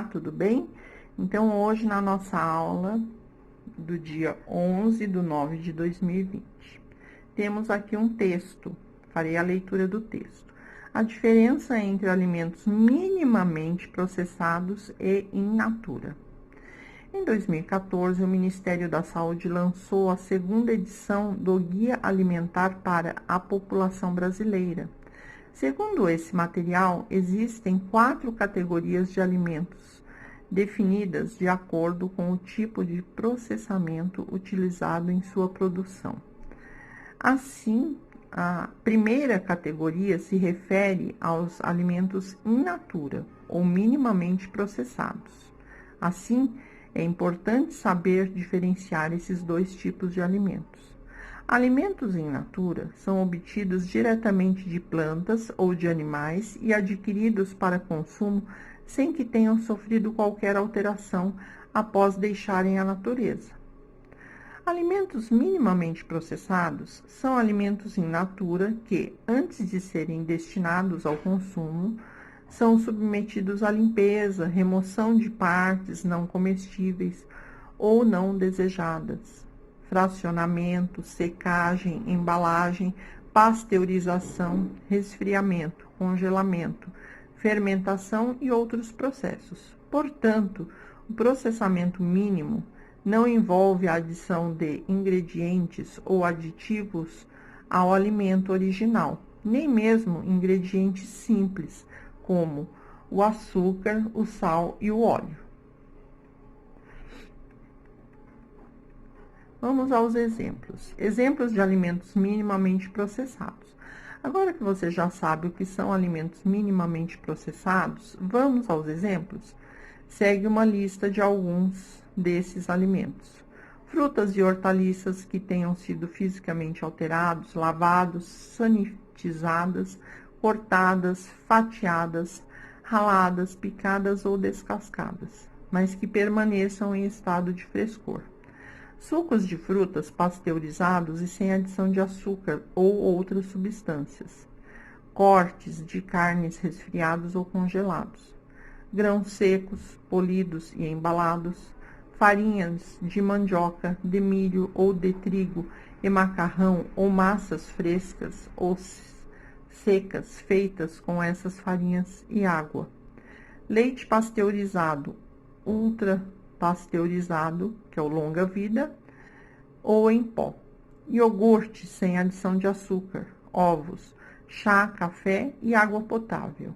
Olá, tudo bem? Então, hoje na nossa aula do dia 11/9/2020, temos aqui um texto, farei a leitura do texto. A diferença entre alimentos minimamente processados e in natura. Em 2014, o Ministério da Saúde lançou a segunda edição do Guia Alimentar para a População Brasileira. Segundo esse material, existem 4 categorias de alimentos, definidas de acordo com o tipo de processamento utilizado em sua produção. Assim, a primeira categoria se refere aos alimentos in natura, ou minimamente processados. Assim, é importante saber diferenciar esses dois tipos de alimentos. Alimentos in natura são obtidos diretamente de plantas ou de animais e adquiridos para consumo sem que tenham sofrido qualquer alteração após deixarem a natureza. Alimentos minimamente processados são alimentos in natura que, antes de serem destinados ao consumo, são submetidos à limpeza, remoção de partes não comestíveis ou não desejadas, fracionamento, secagem, embalagem, pasteurização, resfriamento, congelamento, fermentação e outros processos. Portanto, o processamento mínimo não envolve a adição de ingredientes ou aditivos ao alimento original, nem mesmo ingredientes simples, como o açúcar, o sal e o óleo. Vamos aos exemplos. Exemplos de alimentos minimamente processados. Agora que você já sabe o que são alimentos minimamente processados, vamos aos exemplos? Segue uma lista de alguns desses alimentos. Frutas e hortaliças que tenham sido fisicamente alterados, lavados, sanitizadas, cortadas, fatiadas, raladas, picadas ou descascadas, mas que permaneçam em estado de frescor. Sucos de frutas pasteurizados e sem adição de açúcar ou outras substâncias. Cortes de carnes resfriados ou congelados. Grãos secos, polidos e embalados. Farinhas de mandioca, de milho ou de trigo e macarrão ou massas frescas ou secas feitas com essas farinhas e água. Leite pasteurizado, ultra pasteurizado, que é o longa-vida, ou em pó. Iogurte sem adição de açúcar, ovos, chá, café e água potável.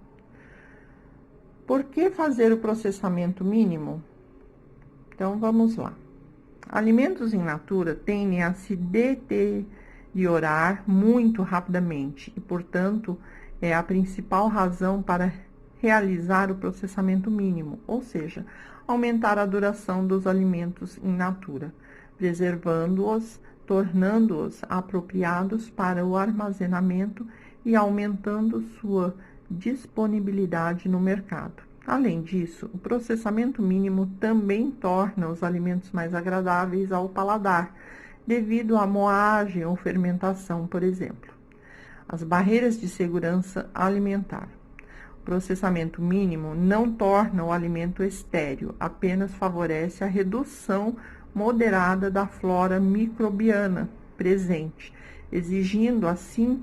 Por que fazer o processamento mínimo? Então, vamos lá. Alimentos in natura tendem a se deteriorar muito rapidamente e, portanto, é a principal razão para realizar o processamento mínimo, ou seja, aumentar a duração dos alimentos in natura, preservando-os, tornando-os apropriados para o armazenamento e aumentando sua disponibilidade no mercado. Além disso, o processamento mínimo também torna os alimentos mais agradáveis ao paladar, devido à moagem ou fermentação, por exemplo. As barreiras de segurança alimentar. O processamento mínimo não torna o alimento estéril, apenas favorece a redução moderada da flora microbiana presente, exigindo assim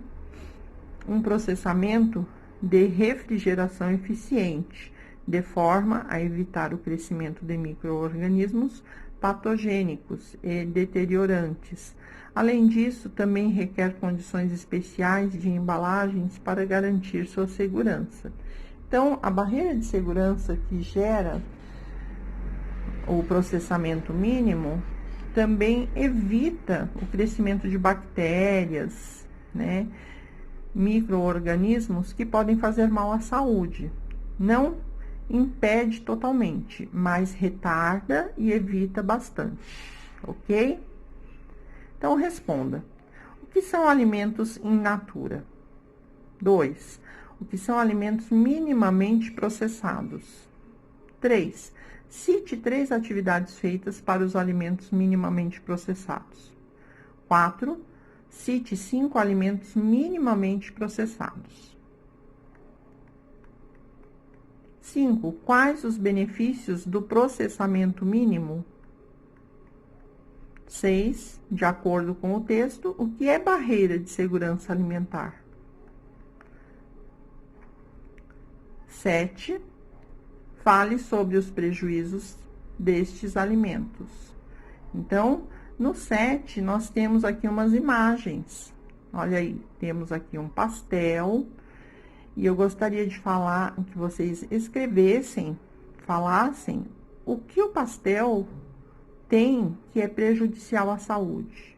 um processamento de refrigeração eficiente, de forma a evitar o crescimento de micro-organismos patogênicos e deteriorantes. Além disso, também requer condições especiais de embalagens para garantir sua segurança. Então, a barreira de segurança que gera o processamento mínimo também evita o crescimento de bactérias, né, micro-organismos que podem fazer mal à saúde. Não impede totalmente, mas retarda e evita bastante, ok? Então, responda. O que são alimentos in natura? 2. O que são alimentos minimamente processados? 3. Cite 3 atividades feitas para os alimentos minimamente processados. 4. Cite 5 alimentos minimamente processados. 5. Quais os benefícios do processamento mínimo? 6. De acordo com o texto, o que é barreira de segurança alimentar? 7. Fale sobre os prejuízos destes alimentos. Então, no 7, nós temos aqui umas imagens. Olha aí, temos aqui um pastel. E eu gostaria de falar que vocês escrevessem, falassem o que o pastel tem que é prejudicial à saúde,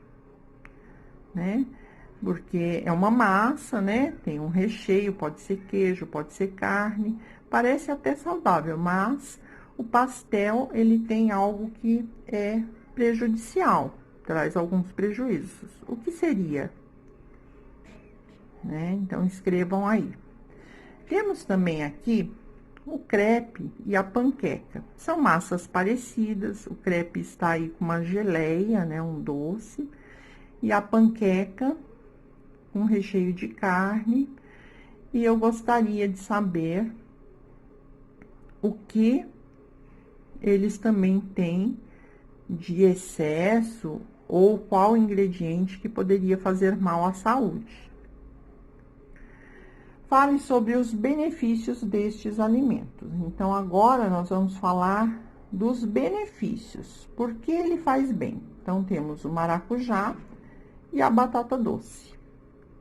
né? Porque é uma massa, né? Tem um recheio, pode ser queijo, pode ser carne, parece até saudável, mas o pastel, ele tem algo que é prejudicial, traz alguns prejuízos. O que seria? Né? Então, escrevam aí. Temos também aqui o crepe e a panqueca. São massas parecidas, o crepe está aí com uma geleia, né, um doce, e a panqueca com recheio de carne. E eu gostaria de saber o que eles também têm de excesso ou qual ingrediente que poderia fazer mal à saúde. Fale sobre os benefícios destes alimentos. Então, agora nós vamos falar dos benefícios. Por que ele faz bem? Então, temos o maracujá e a batata doce,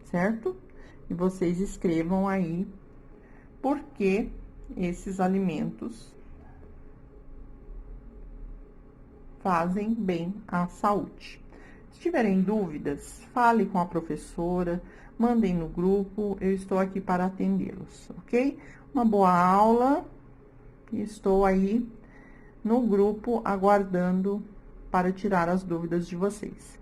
certo? E vocês escrevam aí por que esses alimentos fazem bem à saúde. Se tiverem dúvidas, fale com a professora, mandem no grupo, eu estou aqui para atendê-los, ok? Uma boa aula, estou aí no grupo aguardando para tirar as dúvidas de vocês.